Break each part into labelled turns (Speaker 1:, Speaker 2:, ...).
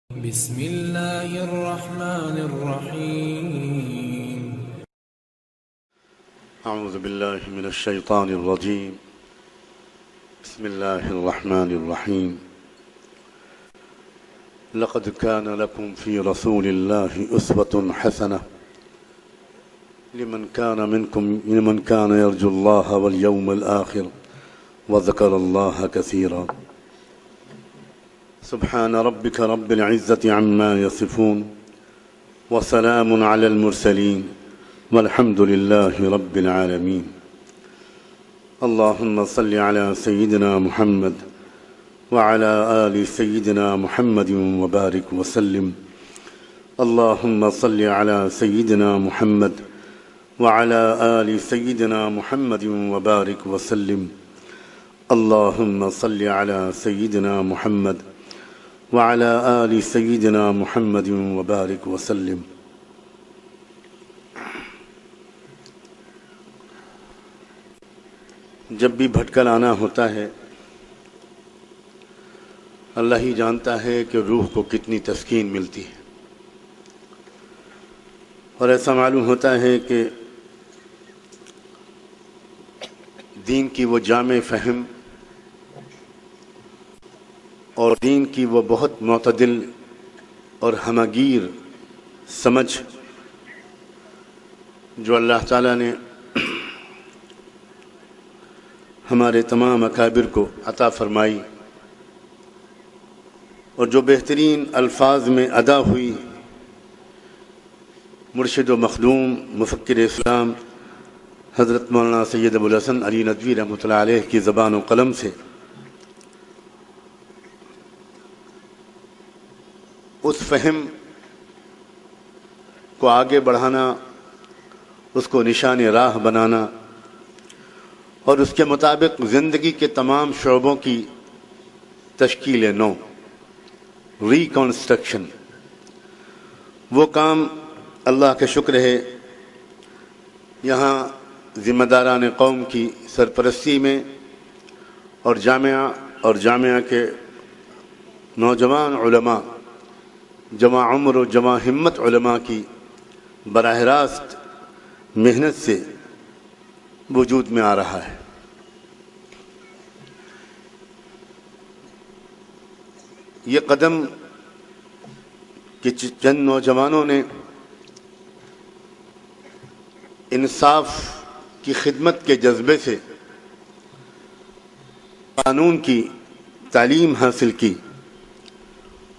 Speaker 1: بسم الله الرحمن الرحيم.
Speaker 2: أعوذ بالله من الشيطان الرجيم. بسم الله الرحمن الرحيم. لقد كان لكم في رسول الله أسوة حسنة لمن كان يرجو الله واليوم الآخر وذكر الله كثيرا. سبحان ربك رب العزة عما يصفون وسلام على المرسلين والحمد لله رب العالمين. اللهم صل على سيدنا محمد وعلى آل سيدنا محمد وبارك وسلم. اللهم صل على سيدنا محمد وعلى آل سيدنا محمد وبارك وسلم. اللهم صل على سيدنا محمد وعلى آل سيدنا محمد وبارك وسلم. جب بھی بھٹکل آنا ہوتا ہے اللہ ہی جانتا ہے کہ روح کو کتنی تسکین ملتی ہے، اور ایسا معلوم ہوتا ہے کہ دین کی وہ جامع فہم اور دین کی وہ بہت معتدل اور ہمگیر سمجھ جو اللہ تعالیٰ نے ہمارے تمام اکابر کو عطا فرمائی اور جو بہترین الفاظ میں ادا ہوئی مرشد و مخدوم مفکر اسلام حضرت مولانا سید ابوالحسن علی ندوی رحمۃ اللہ علیہ کی زبان و قلم سے، اس فہم کو آگے بڑھانا، اس کو نشان راہ بنانا اور اس کے مطابق زندگی کے تمام شعبوں کی تشکیل نو، ریکنسٹرکشن، وہ کام اللہ کا شکر ہے یہاں ذمہ داران قوم کی سرپرستی میں اور جامعہ کے نوجوان علماء، جمع عمر و جمع ہمت علماء کی براہ راست محنت سے وجود میں آ رہا ہے۔ یہ قدم کہ چند نوجوانوں نے انصاف کی خدمت کے جذبے سے قانون کی تعلیم حاصل کی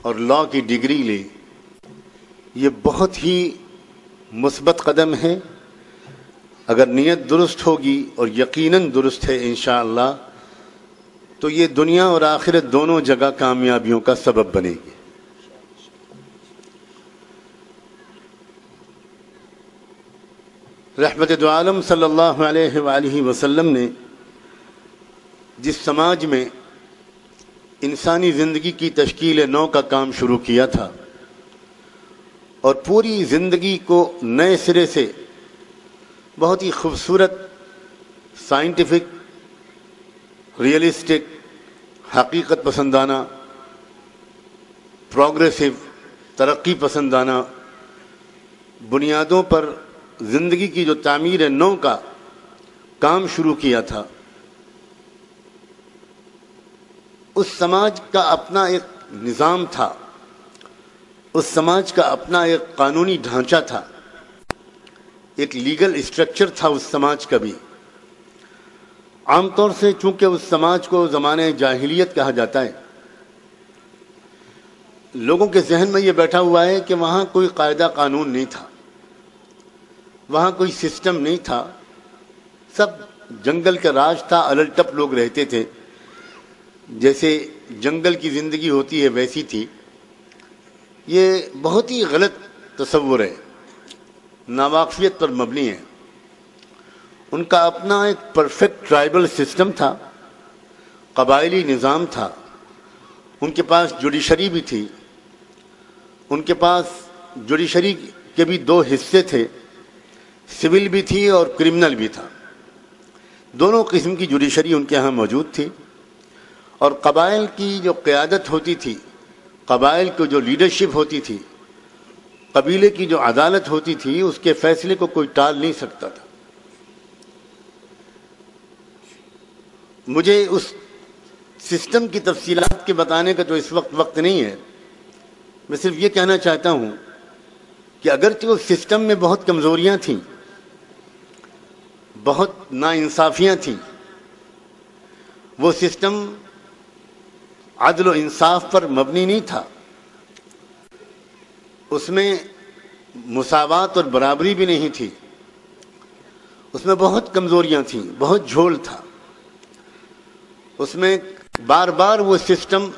Speaker 2: اور لاء کی ڈگری لی، یہ بہت ہی مثبت قدم ہے۔ اگر نیت درست ہوگی اور یقیناً درست ہے انشاءاللہ تو یہ دنیا اور آخرت دونوں جگہ کامیابیوں کا سبب بنے گی۔ رحمت دو عالم صلی اللہ علیہ وآلہ وسلم نے جس سماج میں انسانی زندگی کی تشکیل نو کا کام شروع کیا تھا اور پوری زندگی کو نئے سرے سے بہت ہی خوبصورت، سائنٹیفک، ریئلسٹک، حقیقت پسندانہ، پروگریسو، ترقی پسندانہ بنیادوں پر زندگی کی جو تعمیر نو کا کام شروع کیا تھا، اس سماج کا اپنا ایک نظام تھا، اس سماج کا اپنا ایک قانونی ڈھانچہ تھا، ایک لیگل اسٹرکچر تھا اس سماج کا بھی۔ عام طور سے چونکہ اس سماج کو زمانے جاہلیت کہا جاتا ہے، لوگوں کے ذہن میں یہ بیٹھا ہوا ہے کہ وہاں کوئی قاعدہ قانون نہیں تھا، وہاں کوئی سسٹم نہیں تھا، سب جنگل کا راج تھا، الٹ ٹپ لوگ رہتے تھے، جیسے جنگل کی زندگی ہوتی ہے ویسی تھی۔ یہ بہت ہی غلط تصور ہے، ناواقفیت پر مبنی ہے۔ ان کا اپنا ایک پرفیکٹ ٹرائبل سسٹم تھا، قبائلی نظام تھا، ان کے پاس جوڈیشری بھی تھی، ان کے پاس جوڈیشری کے بھی دو حصے تھے، سول بھی تھی اور کرمنل بھی تھا، دونوں قسم کی جوڈیشری ان کے ہاں موجود تھی۔ اور قبائل کی جو قیادت ہوتی تھی قبائل کو جو لیڈرشپ ہوتی تھی، قبیلے کی جو عدالت ہوتی تھی، اس کے فیصلے کو کوئی ٹال نہیں سکتا تھا۔ مجھے اس سسٹم کی تفصیلات کے بتانے کا تو اس وقت نہیں ہے، میں صرف یہ کہنا چاہتا ہوں کہ اگرچہ اس سسٹم میں بہت کمزوریاں تھیں، بہت ناانصافیاں تھیں، وہ سسٹم عدل و انصاف پر مبنی نہیں تھا، اس میں مساوات اور برابری بھی نہیں تھی، اس میں بہت کمزوریاں تھیں، بہت جھول تھا۔ اس میں بار بار وہ سسٹم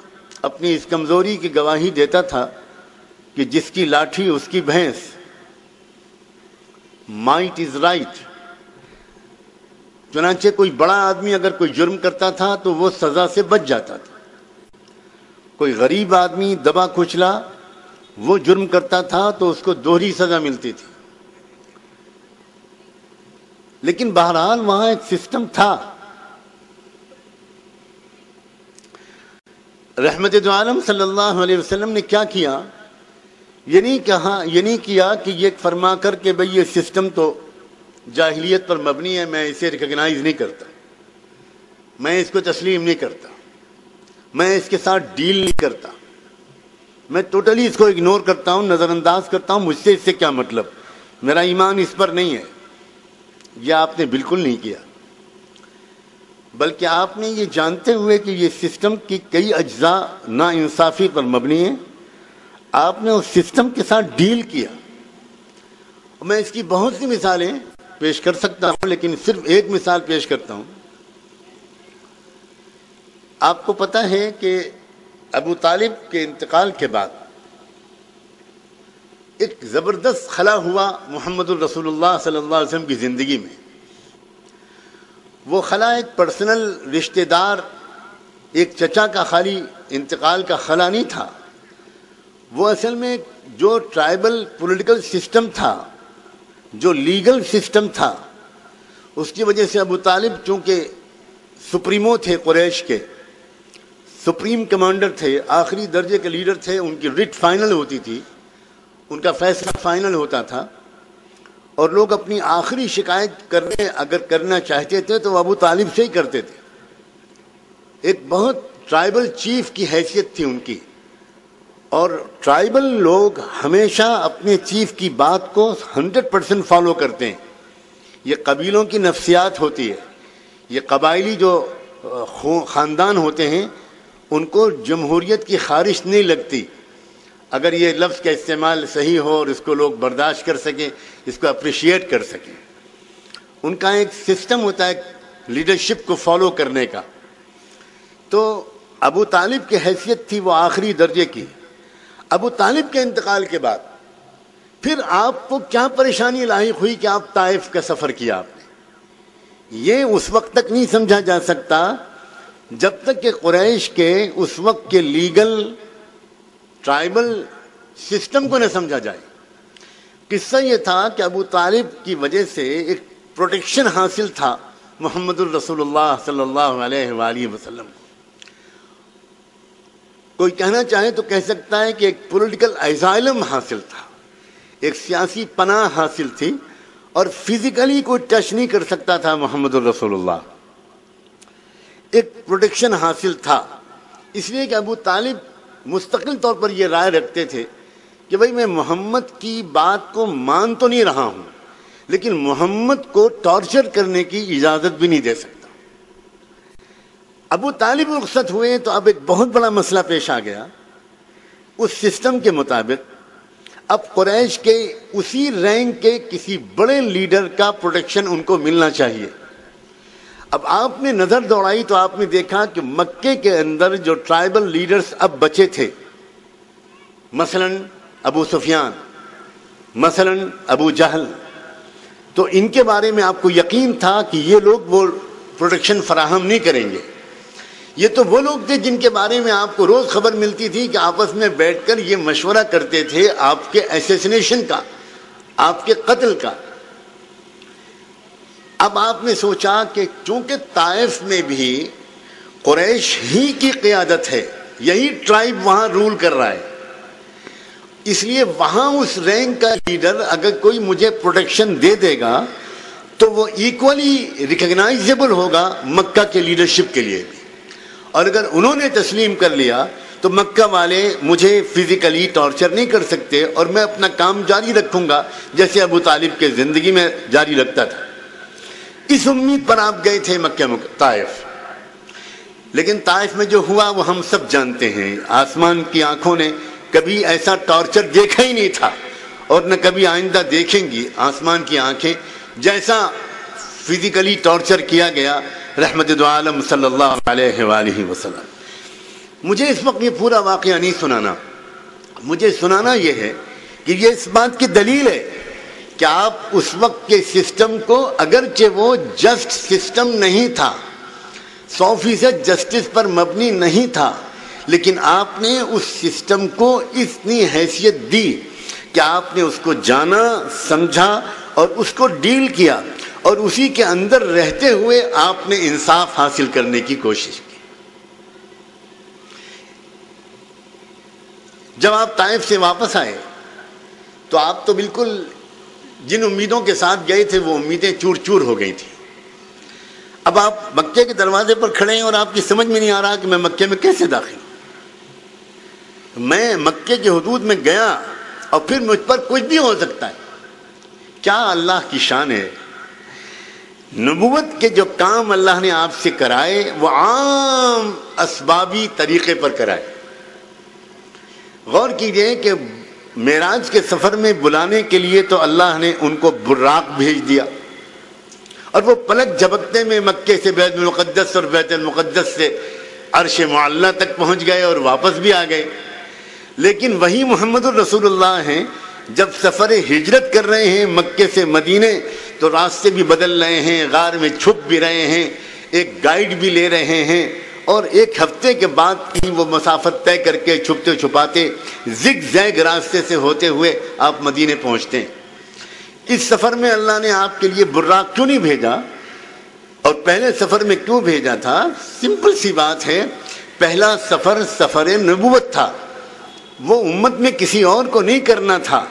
Speaker 2: اپنی اس کمزوری کی گواہی دیتا تھا کہ جس کی لاٹھی اس کی بھینس، مائٹ از رائٹ۔ چنانچہ کوئی بڑا آدمی اگر کوئی جرم کرتا تھا تو وہ سزا سے بچ جاتا تھا، کوئی غریب آدمی دبا کچلا وہ جرم کرتا تھا تو اس کو دوہری سزا ملتی تھی۔ لیکن بہرحال وہاں ایک سسٹم تھا۔ رحمت دو عالم صلی اللہ علیہ وسلم نے کیا کیا؟ یہ نہیں کیا کہ یہ فرما کر کہ بھئی یہ سسٹم تو جاہلیت پر مبنی ہے، میں اسے ریکگنائز نہیں کرتا، میں اس کو تسلیم نہیں کرتا، میں اس کے ساتھ ڈیل نہیں کرتا، میں ٹوٹلی اس کو اگنور کرتا ہوں، نظر انداز کرتا ہوں، مجھ سے اس سے کیا مطلب، میرا ایمان اس پر نہیں ہے۔ یہ آپ نے بالکل نہیں کیا، بلکہ آپ نے یہ جانتے ہوئے کہ یہ سسٹم کی کئی اجزاء ناانصافی پر مبنی ہیں، آپ نے اس سسٹم کے ساتھ ڈیل کیا۔ میں اس کی بہت سی مثالیں پیش کر سکتا ہوں، لیکن صرف ایک مثال پیش کرتا ہوں۔ آپ کو پتہ ہے کہ ابو طالب کے انتقال کے بعد ایک زبردست خلا ہوا محمد الرسول اللہ صلی اللہ علیہ وسلم کی زندگی میں۔ وہ خلا ایک پرسنل رشتہ دار، ایک چچا کا خالی انتقال کا خلا نہیں تھا، وہ اصل میں جو ٹرائبل پولیٹیکل سسٹم تھا، جو لیگل سسٹم تھا، اس کی وجہ سے ابو طالب چونکہ سپریمو تھے، قریش کے سپریم کمانڈر تھے، آخری درجے کے لیڈر تھے، ان کی ریٹ فائنل ہوتی تھی، ان کا فیصلہ فائنل ہوتا تھا، اور لوگ اپنی آخری شکایت اگر کرنا چاہتے تھے تو وہ ابو طالب سے ہی کرتے تھے۔ ایک بہت ٹرائبل چیف کی حیثیت تھی ان کی، اور ٹرائبل لوگ ہمیشہ اپنے چیف کی بات کو 100% فالو کرتے ہیں۔ یہ قبیلوں کی نفسیات ہوتی ہے، یہ قبائلی جو خاندان ہوتے ہیں ان کو جمہوریت کی خارش نہیں لگتی، اگر یہ لفظ کا استعمال صحیح ہو اور اس کو لوگ برداشت کر سکیں، اس کو اپریشیٹ کر سکیں۔ ان کا ایک سسٹم ہوتا ہے لیڈرشپ کو فالو کرنے کا۔ تو ابو طالب کی حیثیت تھی وہ آخری درجے کی۔ ابو طالب کے انتقال کے بعد پھر آپ کو کیا پریشانی لاحق ہوئی کہ آپ طائف کا سفر کیا آپ نے؟ یہ اس وقت تک نہیں سمجھا جا سکتا جب تک کہ قریش کے اس وقت کے لیگل ٹرائبل سسٹم کو نہ سمجھا جائے۔ قصہ یہ تھا کہ ابو طالب کی وجہ سے ایک پروٹیکشن حاصل تھا محمد الرسول اللہ صلی اللہ علیہ وآلہ وسلم کو۔ کوئی کہنا چاہے تو کہہ سکتا ہے کہ ایک پولیٹیکل ایزائلم حاصل تھا، ایک سیاسی پناہ حاصل تھی، اور فزیکلی کوئی ٹچ نہیں کر سکتا تھا محمد الرسول اللہ۔ ایک پروٹیکشن حاصل تھا، اس لیے کہ ابو طالب مستقل طور پر یہ رائے رکھتے تھے کہ بھئی میں محمد کی بات کو مان تو نہیں رہا ہوں، لیکن محمد کو ٹارچر کرنے کی اجازت بھی نہیں دے سکتا۔ ابو طالب رخصت ہوئے تو اب ایک بہت بڑا مسئلہ پیش آ گیا۔ اس سسٹم کے مطابق اب قریش کے اسی رینک کے کسی بڑے لیڈر کا پروٹیکشن ان کو ملنا چاہیے۔ اب آپ نے نظر دوڑائی تو آپ نے دیکھا کہ مکے کے اندر جو ٹرائبل لیڈرز اب بچے تھے، مثلا ابو سفیان، مثلا ابو جہل، تو ان کے بارے میں آپ کو یقین تھا کہ یہ لوگ وہ پروٹیکشن فراہم نہیں کریں گے۔ یہ تو وہ لوگ تھے جن کے بارے میں آپ کو روز خبر ملتی تھی کہ آپس میں بیٹھ کر یہ مشورہ کرتے تھے آپ کے ایسیسنیشن کا، آپ کے قتل کا۔ اب آپ نے سوچا کہ چونکہ طائف میں بھی قریش ہی کی قیادت ہے، یہی ٹرائب وہاں رول کر رہا ہے. اس لیے وہاں اس رینک کا لیڈر اگر کوئی مجھے پروٹیکشن دے دے گا تو وہ ایکولی ریکگنائزیبل ہوگا مکہ کے لیڈرشپ کے لیے بھی. اور اگر انہوں نے تسلیم کر لیا تو مکہ والے مجھے فزیکلی ٹارچر نہیں کر سکتے اور میں اپنا کام جاری رکھوں گا جیسے ابو طالب کے زندگی میں جاری رکھتا تھا. اس امید پر آپ گئے تھے مکہ طائف. لیکن طائف میں جو ہوا وہ ہم سب جانتے ہیں. آسمان کی آنکھوں نے کبھی ایسا ٹارچر دیکھا ہی نہیں تھا اور نہ کبھی آئندہ دیکھیں گی آسمان کی آنکھیں جیسا فزیکلی ٹارچر کیا گیا رحمت دو عالم صلی اللہ علیہ وآلہ وسلم. مجھے اس وقت یہ پورا واقعہ نہیں سنانا. مجھے سنانا یہ ہے کہ یہ اس بات کی دلیل ہے کہ آپ اس وقت کے سسٹم کو، اگرچہ وہ جسٹ سسٹم نہیں تھا، 100% جسٹس پر مبنی نہیں تھا، لیکن آپ نے اس سسٹم کو اتنی حیثیت دی کہ آپ نے اس کو جانا، سمجھا اور اس کو ڈیل کیا، اور اسی کے اندر رہتے ہوئے آپ نے انصاف حاصل کرنے کی کوشش کی. جب آپ طائف سے واپس آئے تو آپ تو بالکل جن امیدوں کے ساتھ گئے تھے وہ امیدیں چور چور ہو گئی تھیں. اب آپ مکے کے دروازے پر کھڑے ہیں اور آپ کی سمجھ میں نہیں آ رہا کہ میں مکے میں کیسے داخل ہوں. میں مکے کے حدود میں گیا اور پھر مجھ پر کچھ بھی ہو سکتا ہے. کیا اللہ کی شان ہے. نبوت کے جو کام اللہ نے آپ سے کرائے وہ عام اسبابی طریقے پر کرائے. غور کیجئے کہ معراج کے سفر میں بلانے کے لیے تو اللہ نے ان کو براق بھیج دیا اور وہ پلک جھپکتے میں مکے سے بیت المقدس اور بیت المقدس سے عرش معلی تک پہنچ گئے اور واپس بھی آ گئے. لیکن وہی محمد الرسول اللہ ہیں جب سفر ہجرت کر رہے ہیں مکے سے مدینے تو راستے بھی بدل رہے ہیں، غار میں چھپ بھی رہے ہیں، ایک گائیڈ بھی لے رہے ہیں، اور ایک ہفتے کے بعد کہیں وہ مسافت طے کر کے چھپتے چھپاتے زگ زیگ راستے سے ہوتے ہوئے آپ مدینے پہنچتے ہیں. اس سفر میں اللہ نے آپ کے لیے براق کیوں نہیں بھیجا اور پہلے سفر میں کیوں بھیجا تھا؟ سمپل سی بات ہے، پہلا سفر سفر نبوت تھا، وہ امت میں کسی اور کو نہیں کرنا تھا.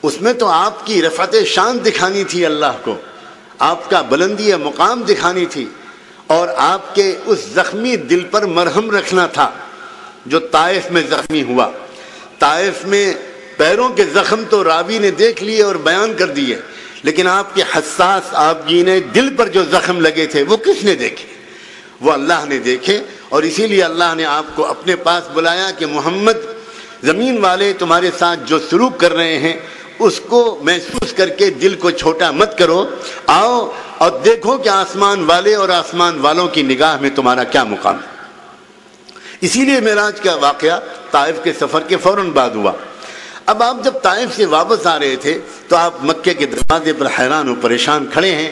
Speaker 2: اس میں تو آپ کی رفعت شان دکھانی تھی اللہ کو، آپ کا بلندی مقام دکھانی تھی، اور آپ کے اس زخمی دل پر مرہم رکھنا تھا جو طائف میں زخمی ہوا. طائف میں پیروں کے زخم تو راوی نے دیکھ لیے اور بیان کر دیے، لیکن آپ کے حساس آپ جی نے دل پر جو زخم لگے تھے وہ کس نے دیکھے؟ وہ اللہ نے دیکھے. اور اسی لیے اللہ نے آپ کو اپنے پاس بلایا کہ محمد، زمین والے تمہارے ساتھ جو سلوک کر رہے ہیں اس کو محسوس کر کے دل کو چھوٹا مت کرو، آؤ اور دیکھو کہ آسمان والے اور آسمان والوں کی نگاہ میں تمہارا کیا مقام ہے. اسی لیے معراج کا واقعہ طائف کے سفر کے فوراً بعد ہوا. اب آپ جب طائف سے واپس آ رہے تھے تو آپ مکے کے دروازے پر حیران و پریشان کھڑے ہیں،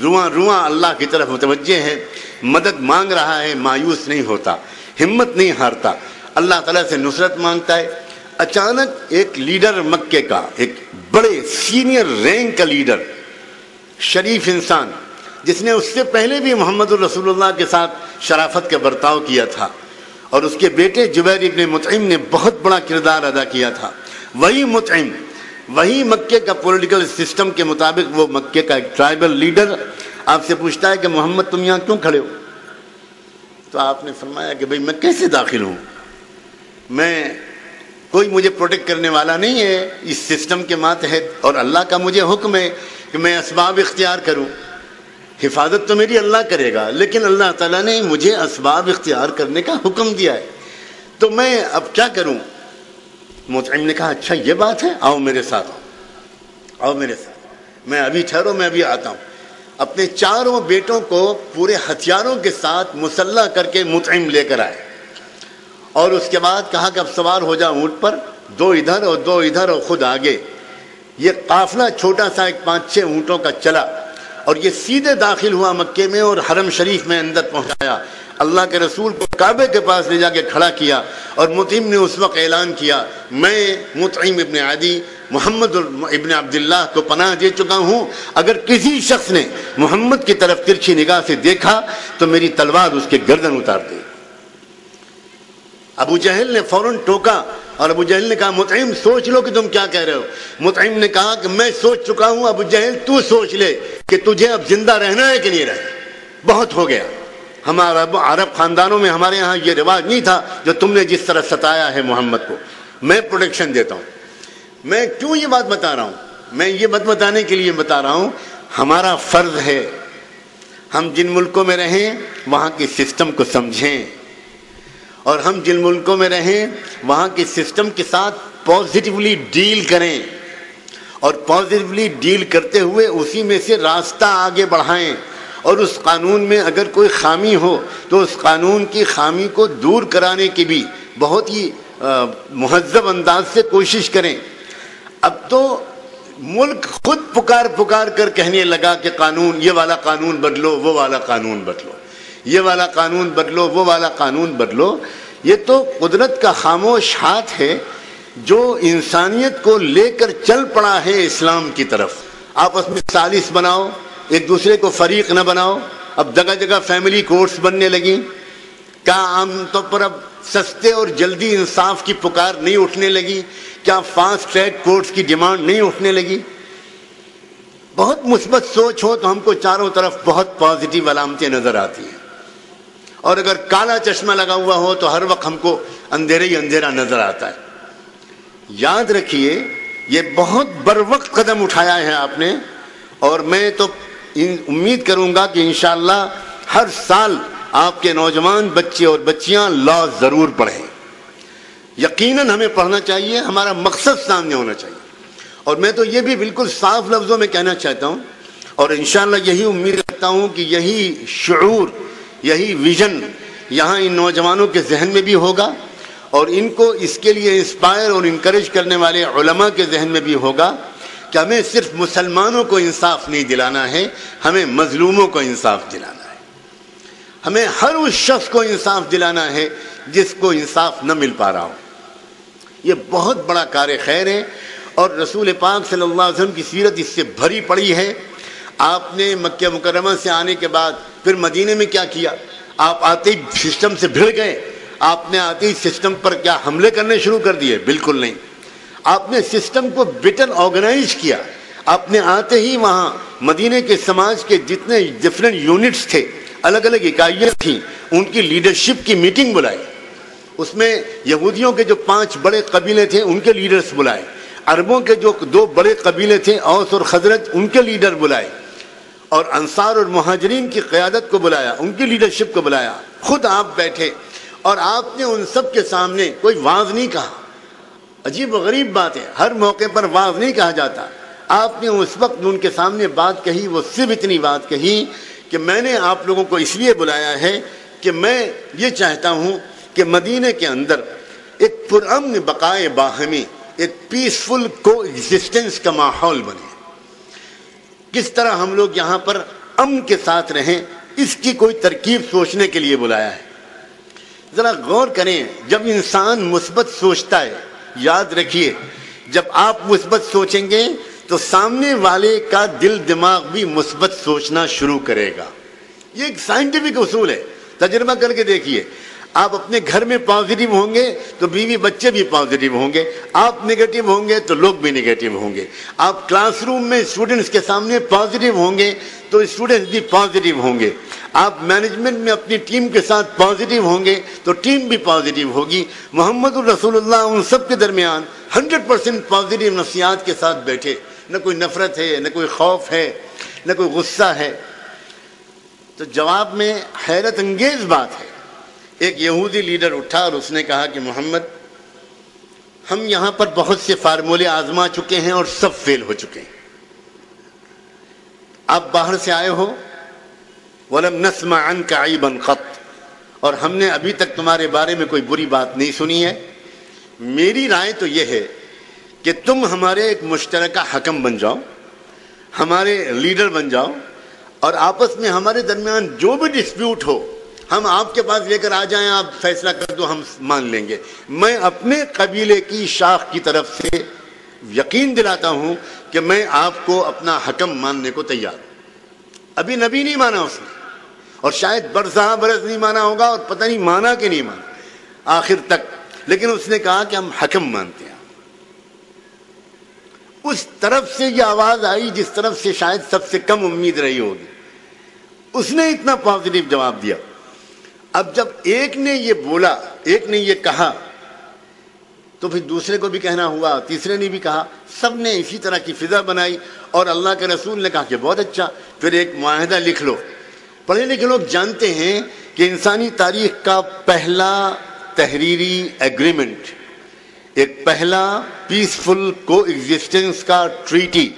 Speaker 2: رواں رواں اللہ کی طرف متوجہ ہے، مدد مانگ رہا ہے، مایوس نہیں ہوتا، ہمت نہیں ہارتا، اللہ تعالیٰ سے نصرت مانگتا ہے. اچانک ایک لیڈر مکے کا، ایک بڑے سینئر رینک کا لیڈر، شریف انسان جس نے اس سے پہلے بھی محمد الرسول اللہ کے ساتھ شرافت کا برتاؤ کیا تھا اور اس کے بیٹے جبیر ابن مطعم نے بہت بڑا کردار ادا کیا تھا، وہی مطعم، وہی مکے کا پولیٹیکل سسٹم کے مطابق وہ مکے کا ایک ٹرائبل لیڈر آپ سے پوچھتا ہے کہ محمد تم یہاں کیوں کھڑے ہو؟ تو آپ نے فرمایا کہ بھئی میں کیسے داخل ہوں، میں کوئی مجھے پروٹیکٹ کرنے والا نہیں ہے اس سسٹم کے ماتحت، اور اللہ کا مجھے حکم ہے کہ میں اسباب اختیار کروں. حفاظت تو میری اللہ کرے گا، لیکن اللہ تعالیٰ نے مجھے اسباب اختیار کرنے کا حکم دیا ہے، تو میں اب کیا کروں؟ مطعم نے کہا اچھا یہ بات ہے، آؤ میرے ساتھ، آؤ میرے ساتھ، میں ابھی ٹھہرو، میں ابھی آتا ہوں. اپنے چاروں بیٹوں کو پورے ہتھیاروں کے ساتھ مسلح کر کے مطعم لے کر آئے، اور اس کے بعد کہا کہ اب سوار ہو جا اونٹ پر، دو ادھر اور دو ادھر اور خود آگے. یہ قافلہ چھوٹا سا ایک 5-6 اونٹوں کا چلا اور یہ سیدھے داخل ہوا مکے میں اور حرم شریف میں اندر پہنچایا. اللہ کے رسول کو کعبے کے پاس لے جا کے کھڑا کیا اور مطعم نے اس وقت اعلان کیا میں مطعم ابن عدی محمد ابن عبداللہ کو پناہ دے چکا ہوں، اگر کسی شخص نے محمد کی طرف ترچھی نگاہ سے دیکھا تو میری تلوار اس کے گردن اتار دے. ابو جہل نے فوراً ٹوکا اور ابو جہل نے کہا مطعم سوچ لو کہ تم کیا کہہ رہے ہو. مطعم نے کہا کہ میں سوچ چکا ہوں، ابو جہل تو سوچ لے کہ تجھے اب زندہ رہنا ہے کہ نہیں رہنا. بہت ہو گیا. ہمارا عرب خاندانوں میں ہمارے ہاں یہ رواج نہیں تھا جو تم نے جس طرح ستایا ہے محمد کو. میں پروٹیکشن دیتا ہوں. میں کیوں یہ بات بتا رہا ہوں؟ میں یہ بات بتانے کے لیے بتا رہا ہوں ہمارا فرض ہے ہم جن ملکوں میں رہیں وہاں کے سسٹم کو سمجھیں، اور ہم جن ملکوں میں رہیں وہاں کے سسٹم کے ساتھ پازیٹیولی ڈیل کریں، اور پازیٹیولی ڈیل کرتے ہوئے اسی میں سے راستہ آگے بڑھائیں. اور اس قانون میں اگر کوئی خامی ہو تو اس قانون کی خامی کو دور کرانے کی بھی بہت ہی مہذب انداز سے کوشش کریں. اب تو ملک خود پکار کر کہنے لگا کہ قانون، یہ والا قانون بدلو، وہ والا قانون بدلو، یہ والا قانون بدلو، وہ والا قانون بدلو. یہ تو قدرت کا خاموش ہاتھ ہے جو انسانیت کو لے کر چل پڑا ہے اسلام کی طرف. آپس میں ثالث بناؤ، ایک دوسرے کو فریق نہ بناؤ. اب جگہ جگہ فیملی کورٹس بننے لگیں. کیا عام طور پر اب سستے اور جلدی انصاف کی پکار نہیں اٹھنے لگی؟ کیا فاسٹ ٹریک کورٹس کی ڈیمانڈ نہیں اٹھنے لگی؟ بہت مثبت سوچ ہو تو ہم کو چاروں طرف بہت پازیٹیو علامتیں نظر آتی ہیں، اور اگر کالا چشمہ لگا ہوا ہو تو ہر وقت ہم کو اندھیرا ہی اندھیرا نظر آتا ہے. یاد رکھیے یہ بہت بروقت قدم اٹھایا ہے آپ نے، اور میں تو امید کروں گا کہ انشاءاللہ ہر سال آپ کے نوجوان بچے اور بچیاں لا ضرور پڑھیں. یقیناً ہمیں پڑھنا چاہیے، ہمارا مقصد سامنے ہونا چاہیے. اور میں تو یہ بھی بالکل صاف لفظوں میں کہنا چاہتا ہوں، اور انشاءاللہ یہی امید رکھتا ہوں کہ یہی شعور، یہی ویژن یہاں ان نوجوانوں کے ذہن میں بھی ہوگا، اور ان کو اس کے لیے انسپائر اور انکریج کرنے والے علماء کے ذہن میں بھی ہوگا کہ ہمیں صرف مسلمانوں کو انصاف نہیں دلانا ہے، ہمیں مظلوموں کو انصاف دلانا ہے. ہمیں ہر اس شخص کو انصاف دلانا ہے جس کو انصاف نہ مل پا رہا ہو. یہ بہت بڑا کار خیر ہے، اور رسول پاک صلی اللہ علیہ وسلم کی سیرت اس سے بھری پڑی ہے. آپ نے مکہ مکرمہ سے آنے کے بعد پھر مدینے میں کیا کیا؟ آپ آتے ہی سسٹم سے بھڑ گئے؟ آپ نے آتے ہی سسٹم پر کیا حملے کرنے شروع کر دیے؟ بالکل نہیں. آپ نے سسٹم کو بیٹر آرگنائز کیا. آپ نے آتے ہی وہاں مدینے کے سماج کے جتنے ڈفرینٹ یونٹس تھے، الگ الگ اکائیاں تھیں، ان کی لیڈرشپ کی میٹنگ بلائی. اس میں یہودیوں کے جو 5 بڑے قبیلے تھے ان کے لیڈرز بلائے، عربوں کے جو 2 بڑے قبیلے تھے اوس اور خزرج ان کے لیڈر بلائے، اور انصار اور مہاجرین کی قیادت کو بلایا، ان کی لیڈرشپ کو بلایا. خود آپ بیٹھے اور آپ نے ان سب کے سامنے کوئی وعظ نہیں کہا. عجیب و غریب بات ہے، ہر موقع پر وعظ نہیں کہا جاتا. آپ نے اس وقت ان کے سامنے بات کہی، وہ صرف اتنی بات کہی کہ میں نے آپ لوگوں کو اس لیے بلایا ہے کہ میں یہ چاہتا ہوں کہ مدینے کے اندر ایک پرامن بقائے باہمی، ایک پیسفل کو ایگزسٹنس کا ماحول بنے. کس طرح ہم لوگ یہاں پر امن کے ساتھ رہیں، اس کی کوئی ترکیب سوچنے کے لیے بلایا ہے. ذرا غور کریں، جب انسان مثبت سوچتا ہے، یاد رکھیے جب آپ مثبت سوچیں گے تو سامنے والے کا دل دماغ بھی مثبت سوچنا شروع کرے گا. یہ ایک سائنٹیفک اصول ہے، تجربہ کر کے دیکھیے. آپ اپنے گھر میں پازیٹیو ہوں گے تو بیوی بچے بھی پازیٹیو ہوں گے، آپ نگیٹو ہوں گے تو لوگ بھی نگیٹو ہوں گے. آپ کلاس روم میں اسٹوڈنٹس کے سامنے پازیٹیو ہوں گے تو اسٹوڈنٹس بھی پازیٹیو ہوں گے. آپ مینجمنٹ میں اپنی ٹیم کے ساتھ پازیٹیو ہوں گے تو ٹیم بھی پازیٹیو ہوگی. محمد الرسول اللہ ان سب کے درمیان 100% پازیٹیو نفسیات کے ساتھ بیٹھے. نہ کوئی نفرت ہے، نہ کوئی خوف ہے، نہ کوئی غصہ ہے. تو جواب میں حیرت انگیز بات ہے، ایک یہودی لیڈر اٹھا اور اس نے کہا کہ محمد، ہم یہاں پر بہت سے فارمولے آزما چکے ہیں اور سب فیل ہو چکے ہیں. آپ باہر سے آئے ہو، وَلَمْ نَسْمَعْ عَنْكَ عَيْبًا قَطْ، اور ہم نے ابھی تک تمہارے بارے میں کوئی بری بات نہیں سنی ہے. میری رائے تو یہ ہے کہ تم ہمارے ایک مشترکہ حکم بن جاؤ، ہمارے لیڈر بن جاؤ، اور آپس میں ہمارے درمیان جو بھی ڈسپیوٹ ہو ہم آپ کے پاس لے کر آ جائیں، آپ فیصلہ کر دو، ہم مان لیں گے. میں اپنے قبیلے کی شاخ کی طرف سے یقین دلاتا ہوں کہ میں آپ کو اپنا حکم ماننے کو تیار ہوں. ابھی نبی نہیں مانا اس نے، اور شاید برسہ برس نہیں مانا ہوگا، اور پتہ نہیں مانا کہ نہیں مانا. آخر تک، لیکن اس نے کہا کہ ہم حکم مانتے ہیں. اس طرف سے یہ آواز آئی جس طرف سے شاید سب سے کم امید رہی ہوگی. اس نے اتنا پازیٹیو جواب دیا. اب جب ایک نے یہ بولا، ایک نے یہ کہا، تو پھر دوسرے کو بھی کہنا ہوا، تیسرے نے بھی کہا، سب نے اسی طرح کی فضا بنائی. اور اللہ کے رسول نے کہا کہ بہت اچھا، پھر ایک معاہدہ لکھ لو. پڑھے لکھے لوگ جانتے ہیں کہ انسانی تاریخ کا پہلا تحریری ایگریمنٹ، ایک پہلا پیسفل کو ایگزسٹنس کا ٹریٹی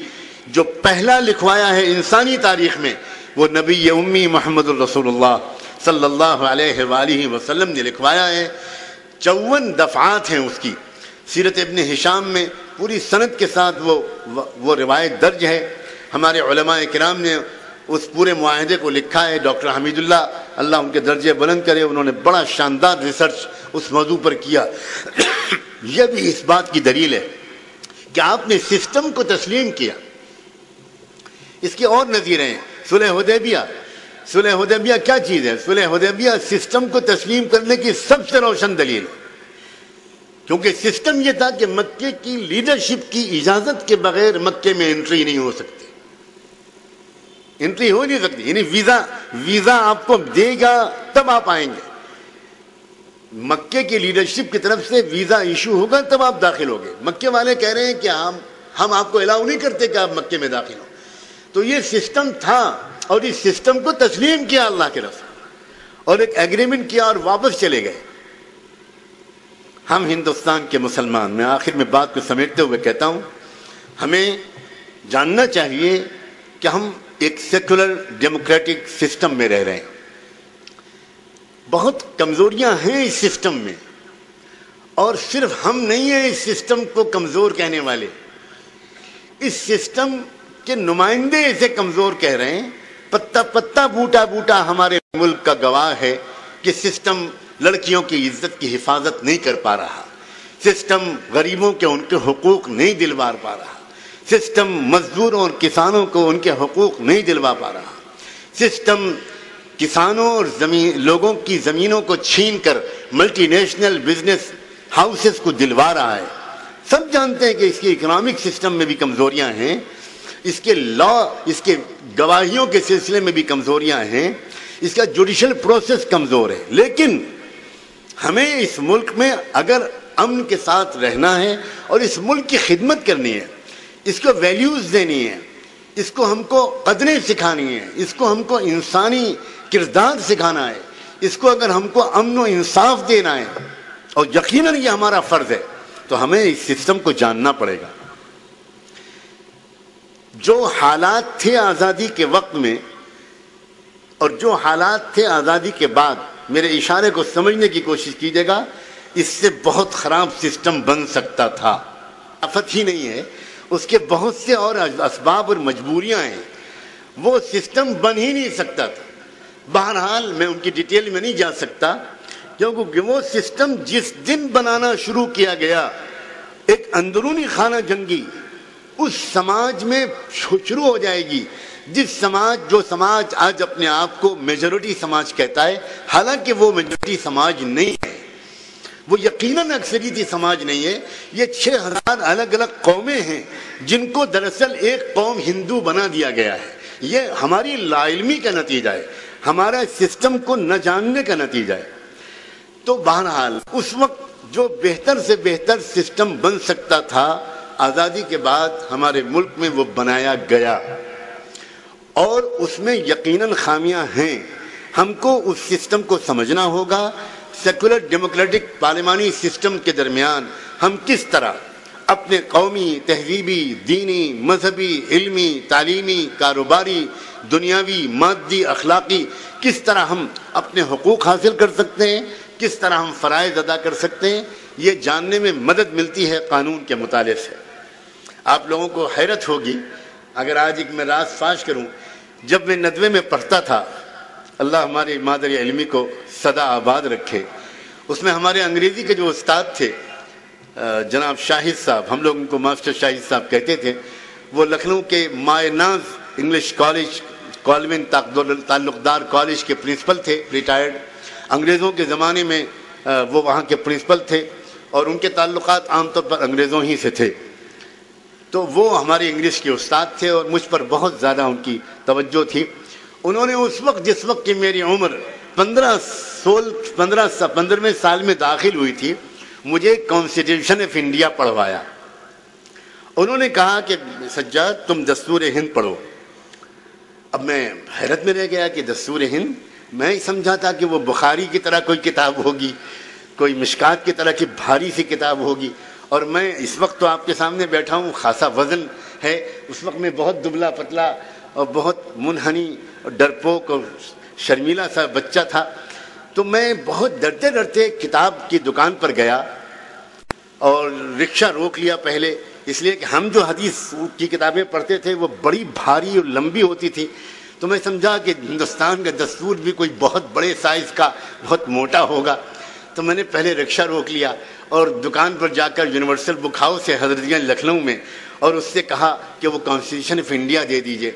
Speaker 2: جو پہلا لکھوایا ہے انسانی تاریخ میں، وہ نبی امی محمد الرسول اللہ صلی اللہ علیہ وآلہ وسلم نے لکھوایا ہے. 54 دفعات ہیں اس کی. سیرت ابن ہشام میں پوری سند کے ساتھ وہ روایت درج ہے. ہمارے علماء کرام نے اس پورے معاہدے کو لکھا ہے. ڈاکٹر حمید اللہ ان کے درجے بلند کرے، انہوں نے بڑا شاندار ریسرچ اس موضوع پر کیا. یہ بھی اس بات کی دلیل ہے کہ آپ نے سسٹم کو تسلیم کیا. اس کے اور نظیریں ہیں. صلح حدیبیہ کیا چیز ہے؟ صلح حدیبیہ سسٹم کو تسلیم کرنے کی سب سے روشن دلیل ہے، کیونکہ سسٹم یہ تھا کہ مکے کی لیڈرشپ کی اجازت کے بغیر مکے میں انٹری نہیں ہو سکتی. انٹری ہو نہیں سکتی، یعنی ویزا آپ کو دے گا تب آپ آئیں گے. مکے کی لیڈرشپ کی طرف سے ویزا ایشو ہوگا تب آپ داخل ہوگے. مکے والے کہہ رہے ہیں کہ ہم آپ کو الاؤ نہیں کرتے کہ آپ مکے میں داخل ہو. تو یہ سسٹم تھا اور اس سسٹم کو تسلیم کیا اللہ کے رسول اور ایک ایگریمنٹ کیا اور واپس چلے گئے. ہم ہندوستان کے مسلمان، میں آخر میں بات کو سمیٹتے ہوئے کہتا ہوں، ہمیں جاننا چاہیے کہ ہم ایک سیکولر ڈیموکریٹک سسٹم میں رہ رہے ہیں. بہت کمزوریاں ہیں اس سسٹم میں، اور صرف ہم نہیں ہیں اس سسٹم کو کمزور کہنے والے. اس سسٹم کے نمائندے اسے کمزور کہہ رہے ہیں. پتا پتا بوٹا بوٹا ہمارے ملک کا گواہ ہے کہ سسٹم لڑکیوں کی عزت کی حفاظت نہیں کر پا رہا. سسٹم غریبوں کے ان کے حقوق نہیں دلوا پا رہا. سسٹم مزدوروں اور کسانوں کو ان کے حقوق نہیں دلوا پا رہا. سسٹم کسانوں اور لوگوں کی زمینوں کو چھین کر ملٹی نیشنل بزنس ہاؤسز کو دلوا رہا ہے. سب جانتے ہیں کہ اس کی اکنامک سسٹم میں بھی کمزوریاں ہیں، اس کے اس کے گواہیوں کے سلسلے میں بھی کمزوریاں ہیں، اس کا جوڈیشل پروسیس کمزور ہے. لیکن ہمیں اس ملک میں اگر امن کے ساتھ رہنا ہے اور اس ملک کی خدمت کرنی ہے، اس کو ویلیوز دینی ہے، اس کو ہم کو قدریں سکھانی ہے، اس کو ہم کو انسانی کردار سکھانا ہے، اس کو اگر ہم کو امن و انصاف دینا ہے، اور یقیناً یہ ہمارا فرض ہے، تو ہمیں اس سسٹم کو جاننا پڑے گا. جو حالات تھے آزادی کے وقت میں اور جو حالات تھے آزادی کے بعد، میرے اشارے کو سمجھنے کی کوشش کیجیے گا. اس سے بہت خراب سسٹم بن سکتا تھا. آفت ہی نہیں ہے، اس کے بہت سے اور اسباب اور مجبوریاں ہیں. وہ سسٹم بن ہی نہیں سکتا تھا. بہرحال میں ان کی ڈیٹیل میں نہیں جا سکتا، کیونکہ وہ سسٹم جس دن بنانا شروع کیا گیا، ایک اندرونی خانہ جنگی اس سماج میں شروع ہو جائے گی. جو سماج آج اپنے آپ کو میجورٹی سماج کہتا ہے، حالانکہ وہ میجورٹی سماج نہیں ہے، وہ یقیناً اکثریتی سماج نہیں ہے. یہ 6000 الگ الگ قومیں ہیں جن کو دراصل ایک قوم ہندو بنا دیا گیا ہے. یہ ہماری لا علمی کا نتیجہ ہے، ہمارا سسٹم کو نہ جاننے کا نتیجہ ہے. تو بہرحال اس وقت جو بہتر سے بہتر سسٹم بن سکتا تھا، آزادی کے بعد ہمارے ملک میں وہ بنایا گیا، اور اس میں یقیناً خامیاں ہیں. ہم کو اس سسٹم کو سمجھنا ہوگا. سیکولر ڈیموکریٹک پارلیمانی سسٹم کے درمیان ہم کس طرح اپنے قومی، تہذیبی، دینی، مذہبی، علمی، تعلیمی، کاروباری، دنیاوی، مادی، اخلاقی، کس طرح ہم اپنے حقوق حاصل کر سکتے ہیں، کس طرح ہم فرائض ادا کر سکتے ہیں، یہ جاننے میں مدد ملتی ہے قانون کے مطالعے سے. آپ لوگوں کو حیرت ہوگی اگر آج ایک میں راز فاش کروں. جب میں ندوے میں پڑھتا تھا، اللہ ہماری مادری علمی کو سدا آباد رکھے، اس میں ہمارے انگریزی کے جو استاد تھے جناب شاہد صاحب، ہم لوگ ان کو ماسٹر شاہد صاحب کہتے تھے، وہ لکھنؤ کے مائے ناز انگلش کالج، کالوین تعلقدار کالج کے پرنسپل تھے، ریٹائرڈ. انگریزوں کے زمانے میں وہ وہاں کے پرنسپل تھے اور ان کے تعلقات عام طور پر انگریزوں ہی سے تھے، تو وہ ہمارے انگلش کے استاد تھے اور مجھ پر بہت زیادہ ان کی توجہ تھی۔ انہوں نے اس وقت جس وقت کہ میری عمر 15ویں سال میں داخل ہوئی تھی، مجھے کانسٹیٹیوشن آف انڈیا پڑھوایا۔ انہوں نے کہا کہ سجاد تم دستور ہند پڑھو۔ اب میں حیرت میں رہ گیا کہ دستور ہند، میں ہی سمجھا تھا کہ وہ بخاری کی طرح کوئی کتاب ہوگی، کوئی مشکات کی طرح کی بھاری سی کتاب ہوگی، اور میں اس وقت تو آپ کے سامنے بیٹھا ہوں، خاصا وزن ہے، اس وقت میں بہت دبلا پتلا اور بہت منحنی اور ڈرپوک اور شرمیلا سا بچہ تھا۔ تو میں بہت ڈرتے ڈرتے کتاب کی دکان پر گیا اور رکشہ روک لیا پہلے، اس لیے کہ ہم جو حدیث کی کتابیں پڑھتے تھے وہ بڑی بھاری اور لمبی ہوتی تھی، تو میں سمجھا کہ ہندوستان کا دستور بھی کوئی بہت بڑے سائز کا بہت موٹا ہوگا، تو میں نے پہلے رکشہ روک لیا اور دکان پر جا کر یونیورسل بک ہاؤس سے حضرت لکھنؤ میں، اور اس سے کہا کہ وہ کانسٹیٹیوشن آف انڈیا دے دیجئے۔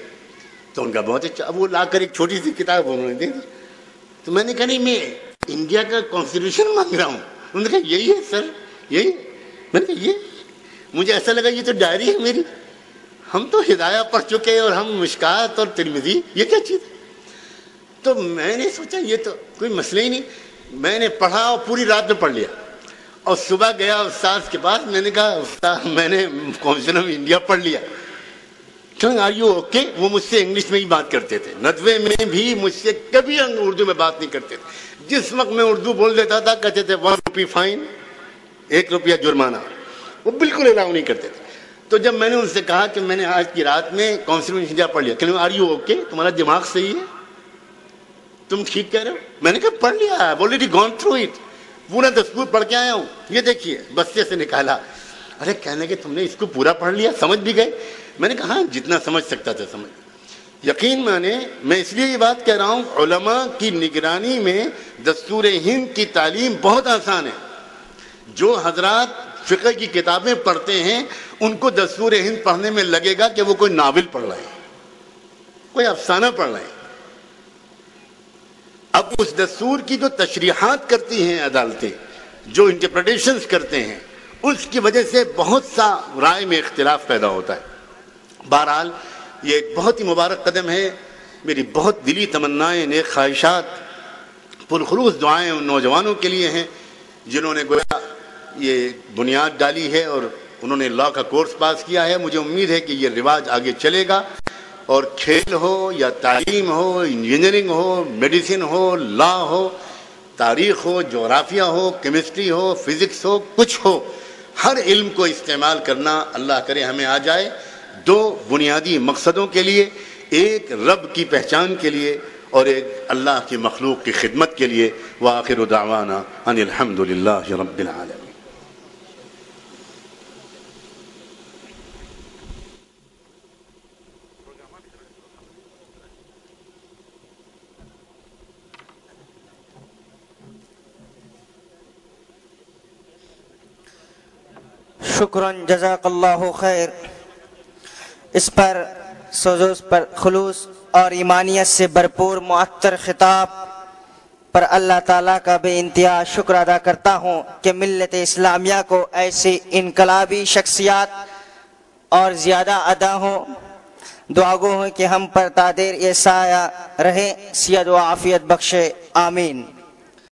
Speaker 2: تو ان کا بہت اچھا، اب وہ لا کر ایک چھوٹی سی کتاب انہوں نے دے دی، تو میں نے کہا نہیں میں انڈیا کا کانسٹیٹیوشن مانگ رہا ہوں۔ انہوں نے کہا یہی ہے سر، یہی ہے۔ میں نے کہا یہ، مجھے ایسا لگا یہ تو ڈائری ہے میری، ہم تو ہدایہ پڑھ چکے اور ہم مشکات اور ترمذی، یہ کیا چیز ہے؟ تو میں نے سوچا یہ تو کوئی مسئلہ ہی نہیں، میں نے پڑھا اور پوری رات میں پڑھ لیا، اور صبح گیا استاد کے پاس، میں نے کہا استاد میں نے کانسٹیٹیوشن آف انڈیا پڑھ لیا، آر یو اوکے؟ وہ مجھ سے انگلش میں ہی بات کرتے تھے، ندوے میں بھی مجھ سے کبھی اردو میں بات نہیں کرتے تھے، جس وقت میں اردو بول دیتا تھا کہتے تھے 1 روپی فائن، 1 روپیہ جرمانہ، وہ بالکل الاؤ نہیں کرتے تھے۔ تو جب میں نے ان سے کہا کہ میں نے آج کی رات میں کانسٹیٹیوشن آف انڈیا پڑھ لیا، کہ آر یو اوکے؟ تمہارا دماغ صحیح ہے، تم ٹھیک کہہ رہے ہو؟ میں نے کہا پڑھ لیا، I've already gone through it، پورا دستور پڑھ کے آیا ہوں، یہ دیکھیے، بستے سے نکالا۔ ارے کہنے کہ تم نے اس کو پورا پڑھ لیا، سمجھ بھی گئے؟ میں نے کہا ہاں جتنا سمجھ سکتا تھا سمجھ۔ یقین مانے میں اس لیے یہ بات کہہ رہا ہوں، علماء کی نگرانی میں دستور ہند کی تعلیم بہت آسان ہے۔ جو حضرات فقہ کی کتابیں پڑھتے ہیں ان کو دستور ہند پڑھنے میں لگے گا کہ وہ کوئی ناول پڑھ رہے ہیں، کوئی افسانہ پڑھ رہے ہیں۔ اب اس دستور کی جو تشریحات کرتی ہیں عدالتیں، جو انٹرپریٹیشنز کرتے ہیں، اس کی وجہ سے بہت سا رائے میں اختلاف پیدا ہوتا ہے۔ بہرحال یہ ایک بہت ہی مبارک قدم ہے، میری بہت دلی تمنائیں، نیک خواہشات، پرخلوص دعائیں ان نوجوانوں کے لیے ہیں جنہوں نے گویا یہ بنیاد ڈالی ہے اور انہوں نے لا کا کورس پاس کیا ہے۔ مجھے امید ہے کہ یہ رواج آگے چلے گا، اور کھیل ہو یا تعلیم ہو، انجینئرنگ ہو، میڈیسن ہو، لا ہو، تاریخ ہو، جغرافیہ ہو، کیمسٹری ہو، فزکس ہو، کچھ ہو، ہر علم کو استعمال کرنا اللہ کرے ہمیں آ جائے، 2 بنیادی مقصدوں کے لیے، ایک رب کی پہچان کے لیے اور ایک اللہ کی مخلوق کی خدمت کے لیے۔ وآخر دعوانا ان الحمد للہ رب العالمین۔
Speaker 3: شکراً، جزاک اللہ خیر۔ اس پر سوزوس پر خلوص اور ایمانیت سے بھرپور معطر خطاب پر اللہ تعالیٰ کا بے انتہا شکر ادا کرتا ہوں کہ ملت اسلامیہ کو ایسی انقلابی شخصیات اور زیادہ ادا ہوں۔ دعا گو ہوں کہ ہم پر تا دیر یہ سایہ رہے، صحت و عافیت بخشے، آمین۔